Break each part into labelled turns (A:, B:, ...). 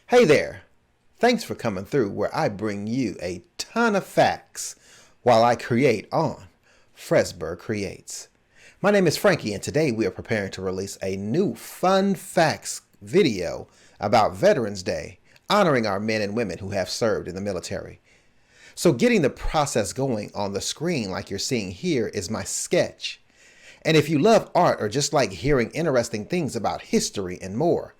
A: Hey there! Thanks for coming through where I bring you a ton of facts while I create on Fresberg Creates. My name is Franky and today we are preparing to release a new fun facts video about Veterans Day, honoring our men and women who have served in the military. So getting the process going on the screen like you're seeing here is my sketch. And if you love art or just like hearing interesting things about history and more,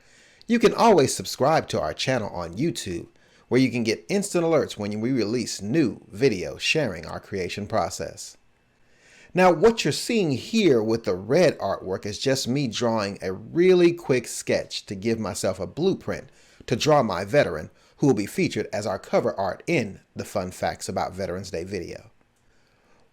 A: you can always subscribe to our channel on YouTube, where you can get instant alerts when we release new videos sharing our creation process. Now, what you're seeing here with the red artwork is just me drawing a really quick sketch to give myself a blueprint to draw my veteran, who will be featured as our cover art in the Fun Facts About Veterans Day video.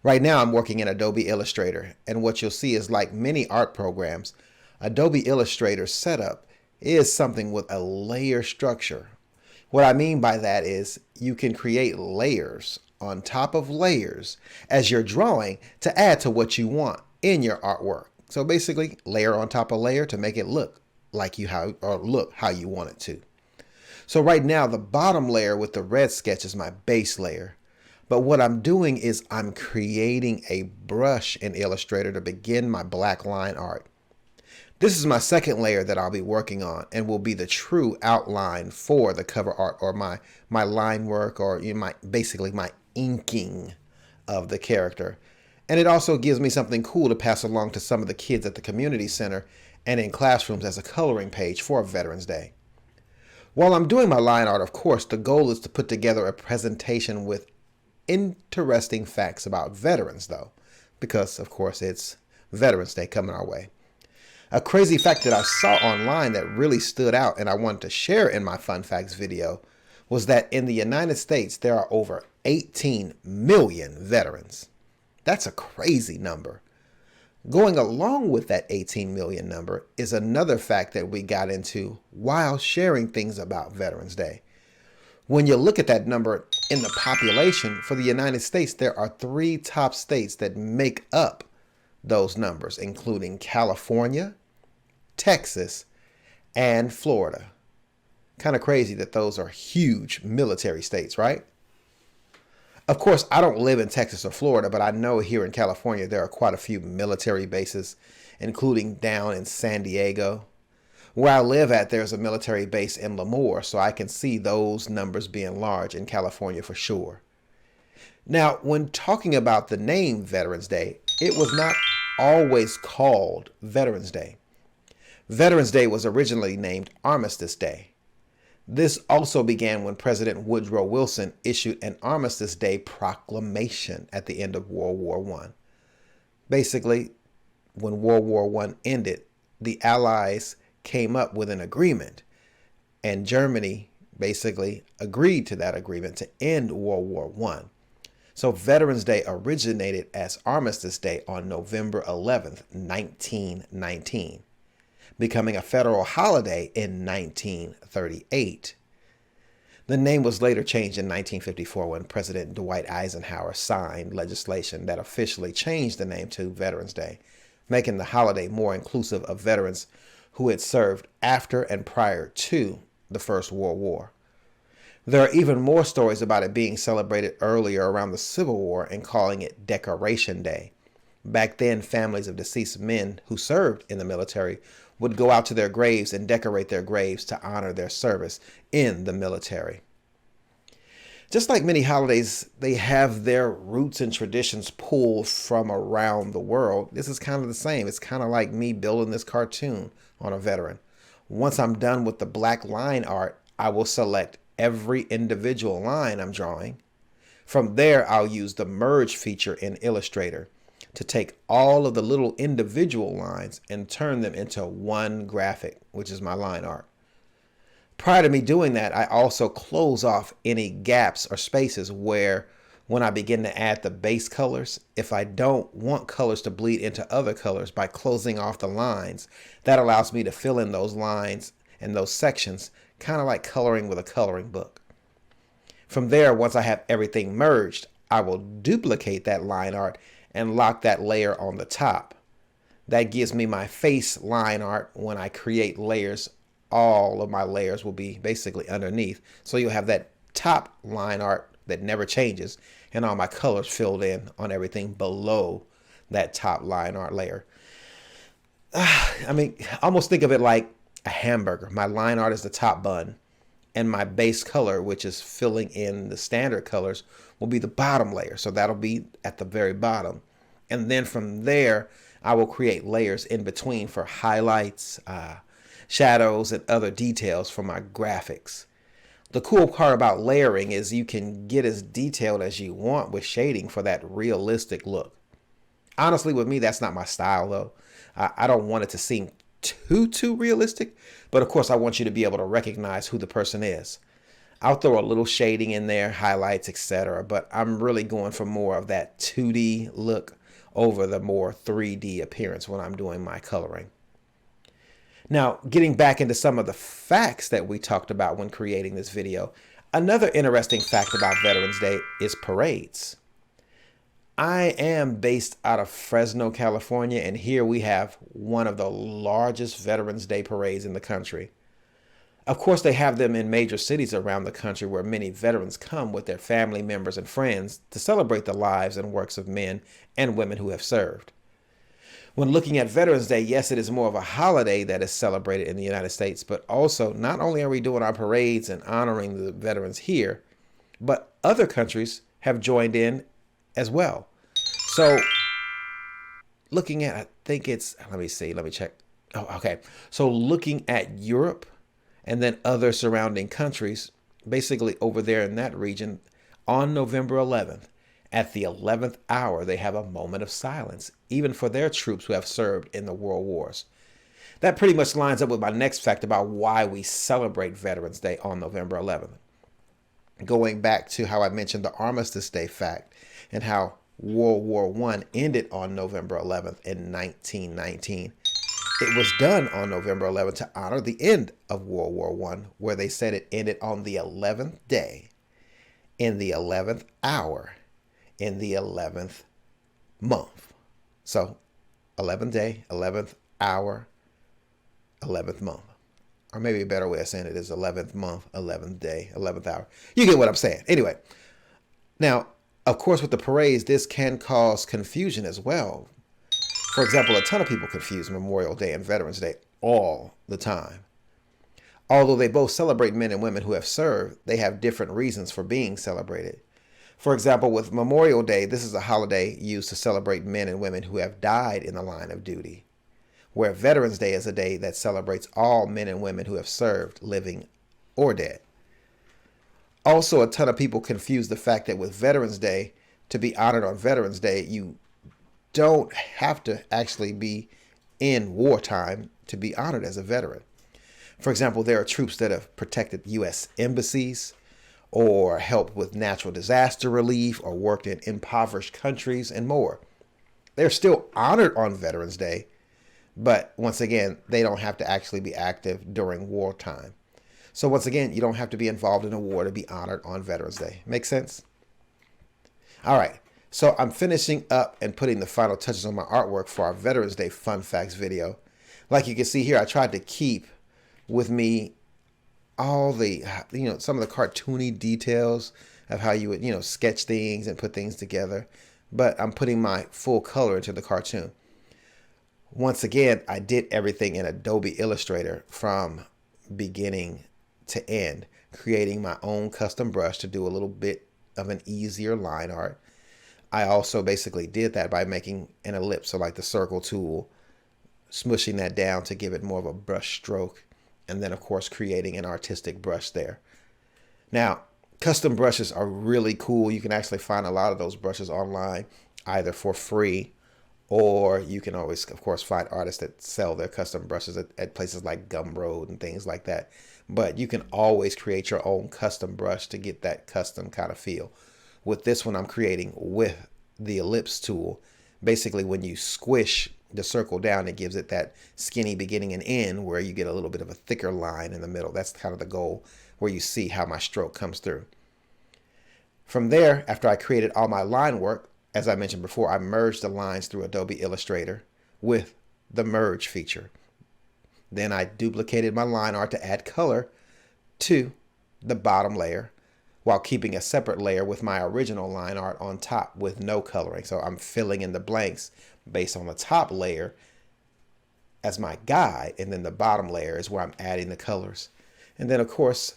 A: Right now I'm working in Adobe Illustrator, and what you'll see is, like many art programs, Adobe Illustrator's setup is something with a layer structure. What I mean by that is you can create layers on top of layers as you're drawing to add to what you want in your artwork. So basically, layer on top of layer to make it look like look how you want it to. So right now, the bottom layer with the red sketch is my base layer. But what I'm doing is I'm creating a brush in Illustrator to begin my black line art. This is my second layer that I'll be working on and will be the true outline for the cover art, or my line work, or basically my inking of the character. And it also gives me something cool to pass along to some of the kids at the community center and in classrooms as a coloring page for Veterans Day. While I'm doing my line art, of course, the goal is to put together a presentation with interesting facts about veterans, though, because of course it's Veterans Day coming our way. A crazy fact that I saw online that really stood out and I wanted to share in my Fun Facts video was that in the United States there are over 18 million veterans. That's a crazy number. Going along with that 18 million number is another fact that we got into while sharing things about Veterans Day. When you look at that number in the population for the United States, there are 3 top states that make up those numbers, including California, Texas, and Florida. Kind of crazy that those are huge military states, right? Of course, I don't live in Texas or Florida, but I know here in California there are quite a few military bases, including down in San Diego. Where I live at, there's a military base in Lemoore, so I can see those numbers being large in California for sure. Now, when talking about the name Veterans Day, it was not always called Veterans Day. Veterans Day was originally named Armistice Day. This also began when President Woodrow Wilson issued an Armistice Day proclamation at the end of World War I. Basically, when World War I ended, the Allies came up with an agreement, and Germany basically agreed to that agreement to end World War I. So Veterans Day originated as Armistice Day on November 11th, 1919, becoming a federal holiday in 1938. The name was later changed in 1954 when President Dwight Eisenhower signed legislation that officially changed the name to Veterans Day, making the holiday more inclusive of veterans who had served after and prior to the First World War. There are even more stories about it being celebrated earlier around the Civil War and calling it Decoration Day. Back then, families of deceased men who served in the military would go out to their graves and decorate their graves to honor their service in the military. Just like many holidays, they have their roots and traditions pulled from around the world. This is kind of the same. It's kind of like me building this cartoon on a veteran. Once I'm done with the black line art, I will select every individual line I'm drawing. From there, I'll use the merge feature in Illustrator to take all of the little individual lines and turn them into one graphic, which is my line art. Prior to me doing that, I also close off any gaps or spaces where when I begin to add the base colors, if I don't want colors to bleed into other colors by closing off the lines, that allows me to fill in those lines and those sections, kind of like coloring with a coloring book. From there, once I have everything merged, I will duplicate that line art and lock that layer on the top. That gives me my face line art when I create layers all of my layers will be basically underneath. So you'll have that top line art that never changes and all my colors filled in on everything below that top line art layer. I mean, almost think of it like a hamburger. My line art is the top bun, and my base color, which is filling in the standard colors, will be the bottom layer. So that'll be at the very bottom. And then from there, I will create layers in between for highlights, shadows, and other details for my graphics. The cool part about layering is you can get as detailed as you want with shading for that realistic look. Honestly, with me, that's not my style, though. I don't want it to seem too realistic, but of course, I want you to be able to recognize who the person is. I'll throw a little shading in there, highlights, etc., but I'm really going for more of that 2D look over the more 3D appearance when I'm doing my coloring. Now, getting back into some of the facts that we talked about when creating this video, another interesting fact about Veterans Day is parades. I am based out of Fresno, California, and here we have one of the largest Veterans Day parades in the country. Of course, they have them in major cities around the country where many veterans come with their family members and friends to celebrate the lives and works of men and women who have served. When looking at Veterans Day, yes, it is more of a holiday that is celebrated in the United States, but also not only are we doing our parades and honoring the veterans here, but other countries have joined in as well. So looking at, I think it's, let me check. Oh, okay. So looking at Europe and then other surrounding countries, basically over there in that region, on November 11th, at the 11th hour, they have a moment of silence, even for their troops who have served in the world wars. That pretty much lines up with my next fact about why we celebrate Veterans Day on November 11th. Going back to how I mentioned the Armistice Day fact and how World War I ended on November 11th in 1919. It was done on November 11th to honor the end of World War I, where they said it ended on the 11th day, in the 11th hour, in the 11th month. So 11th day, 11th hour, 11th month. Or maybe a better way of saying it is 11th month, 11th day, 11th hour. You get what I'm saying. Anyway, now, of course, with the parades, this can cause confusion as well. For example, a ton of people confuse Memorial Day and Veterans Day all the time. Although they both celebrate men and women who have served, they have different reasons for being celebrated. For example, with Memorial Day, this is a holiday used to celebrate men and women who have died in the line of duty, where Veterans Day is a day that celebrates all men and women who have served, living or dead. Also, a ton of people confuse the fact that with Veterans Day, to be honored on Veterans Day, you don't have to actually be in wartime to be honored as a veteran. For example, there are troops that have protected U.S. embassies or helped with natural disaster relief or worked in impoverished countries and more. They're still honored on Veterans Day, but once again, they don't have to actually be active during wartime. So once again, you don't have to be involved in a war to be honored on Veterans Day. Make sense? All right. So I'm finishing up and putting the final touches on my artwork for our Veterans Day Fun Facts video. Like you can see here, I tried to keep with me all the, some of the cartoony details of how you would, sketch things and put things together. But I'm putting my full color into the cartoon. Once again, I did everything in Adobe Illustrator from beginning to end, creating my own custom brush to do a little bit of an easier line art. I also basically did that by making an ellipse, so like the circle tool, smushing that down to give it more of a brush stroke, and then of course creating an artistic brush there. Now, custom brushes are really cool. You can actually find a lot of those brushes online, either for free, or you can always, of course, find artists that sell their custom brushes at places like Gumroad and things like that. But you can always create your own custom brush to get that custom kind of feel. With this one, I'm creating with the ellipse tool. Basically, when you squish the circle down, it gives it that skinny beginning and end where you get a little bit of a thicker line in the middle. That's kind of the goal, where you see how my stroke comes through. From there, after I created all my line work, as I mentioned before, I merged the lines through Adobe Illustrator with the merge feature. Then I duplicated my line art to add color to the bottom layer while keeping a separate layer with my original line art on top with no coloring. So I'm filling in the blanks based on the top layer as my guide, and then the bottom layer is where I'm adding the colors. And then of course,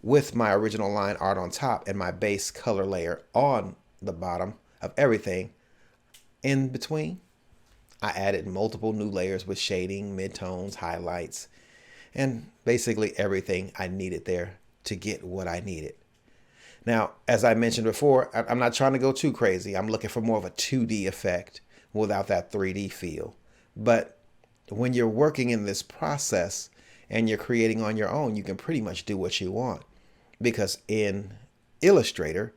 A: with my original line art on top and my base color layer on the bottom of everything in between, I added multiple new layers with shading, midtones, highlights, and basically everything I needed there to get what I needed. Now, as I mentioned before, I'm not trying to go too crazy. I'm looking for more of a 2D effect without that 3D feel. But when you're working in this process and you're creating on your own, you can pretty much do what you want. Because in Illustrator,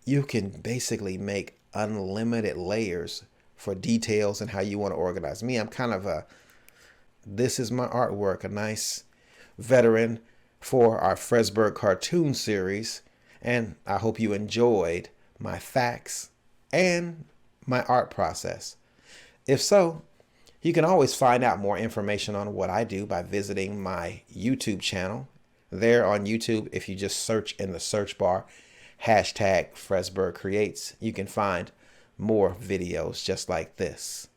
A: you can basically make unlimited layers for details and how you want to organize. Me, I'm kind of this is my artwork, a nice veteran for our Fresberg cartoon series. And I hope you enjoyed my facts and my art process. If so, you can always find out more information on what I do by visiting my YouTube channel. There on YouTube, if you just search in the search bar, #Fresberg Creates, you can find more videos just like this.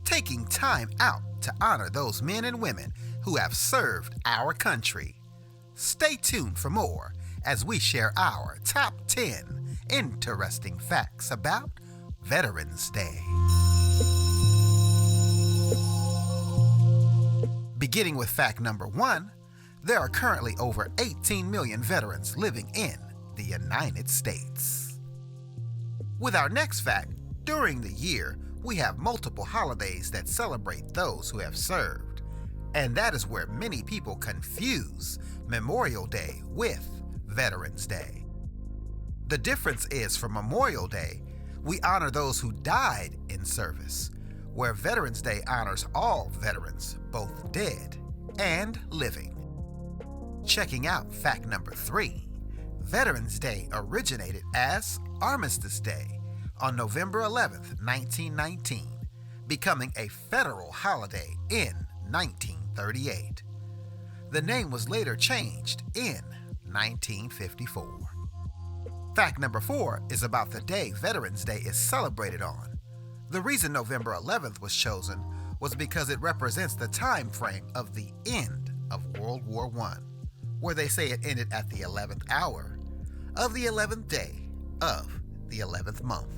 B: Taking time out to honor those men and women who have served our country. Stay tuned for more as we share our top 10 interesting facts about Veterans Day. Beginning with fact number 1, there are currently over 18 million veterans living in the United States. With our next fact, during the year, we have multiple holidays that celebrate those who have served. And that is where many people confuse Memorial Day with Veterans Day. The difference is for Memorial Day, we honor those who died in service, where Veterans Day honors all veterans, both dead and living. Checking out fact number 3, Veterans Day originated as Armistice Day on November 11th, 1919, becoming a federal holiday in 1938. The name was later changed in 1954. Fact number 4 is about the day Veterans Day is celebrated on. The reason November 11th was chosen was because it represents the time frame of the end of World War I, where they say it ended at the 11th hour of the 11th day of the 11th month.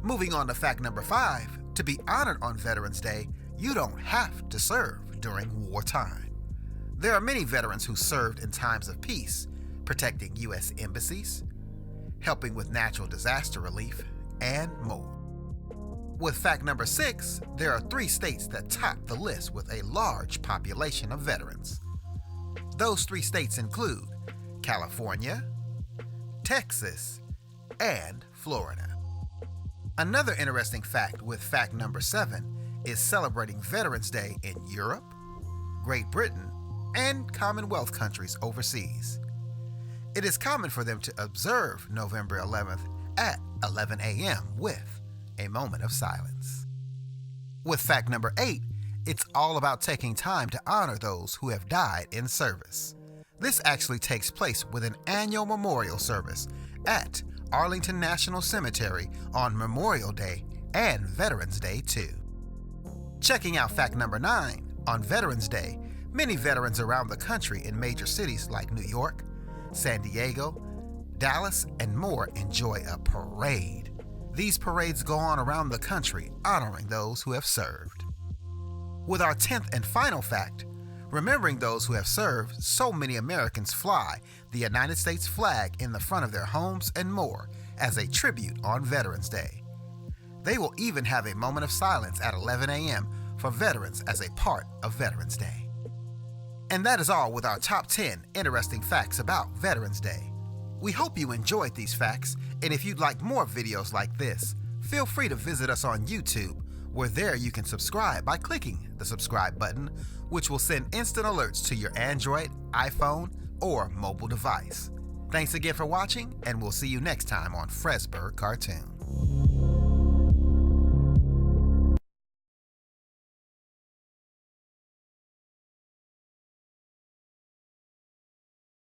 B: Moving on to fact number 5, to be honored on Veterans Day, you don't have to serve during wartime. There are many veterans who served in times of peace, protecting U.S. embassies, helping with natural disaster relief, and more. With fact number 6, there are 3 states that top the list with a large population of veterans. Those 3 states include California, Texas, and Florida. Another interesting fact with fact number 7 is celebrating Veterans Day in Europe, Great Britain, and Commonwealth countries overseas. It is common for them to observe November 11th at 11 a.m. with a moment of silence. With fact number 8, it's all about taking time to honor those who have died in service. This actually takes place with an annual memorial service at Arlington National Cemetery on Memorial Day and Veterans Day too. Checking out fact number 9, on Veterans Day, many veterans around the country in major cities like New York, San Diego, Dallas, and more enjoy a parade. These parades go on around the country honoring those who have served. With our 10th and final fact, remembering those who have served, so many Americans fly the United States flag in the front of their homes and more as a tribute on Veterans Day. They will even have a moment of silence at 11 a.m. for veterans as a part of Veterans Day. And that is all with our top 10 interesting facts about Veterans Day. We hope you enjoyed these facts, and if you'd like more videos like this, feel free to visit us on YouTube, where there you can subscribe by clicking the subscribe button, which will send instant alerts to your Android, iPhone, or mobile device. Thanks again for watching, and we'll see you next time on Fresberg Cartoon.